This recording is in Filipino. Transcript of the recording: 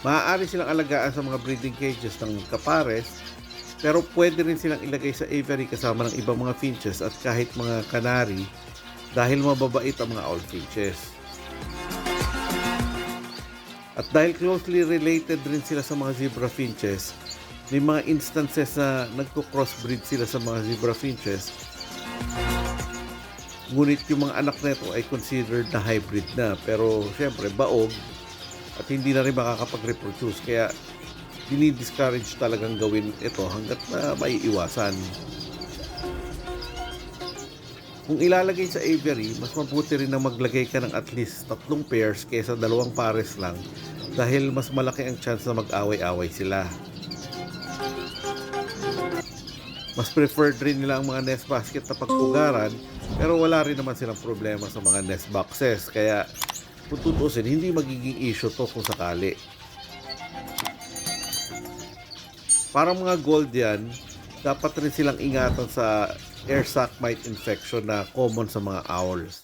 Maaari silang alagaan sa mga breeding cages ng kapares, pero pwede rin silang ilagay sa aviary kasama ng ibang mga finches at kahit mga canary dahil mababait ang mga owl finches. At dahil closely related rin sila sa mga zebra finches, may mga instances na nagko-crossbreed sila sa mga zebra finches. Ngunit yung mga anak nito ay considered na hybrid na, pero syempre baog at hindi na rin makakapag-reproduce, kaya dinidiscourage talagang gawin ito hanggat na maiiwasan. Kung ilalagay sa aviary, mas mabuti rin na maglagay ka ng at least 3 pairs kaysa 2 pares lang dahil mas malaki ang chance na mag-away-away sila. Mas preferred rin nila ang mga nest basket na pagpugaran, pero wala rin naman silang problema sa mga nest boxes, kaya kung tutuusin, hindi magiging issue to kung sakali. Parang mga gold yan, dapat rin silang ingatan sa air sac mite infection na common sa mga owls.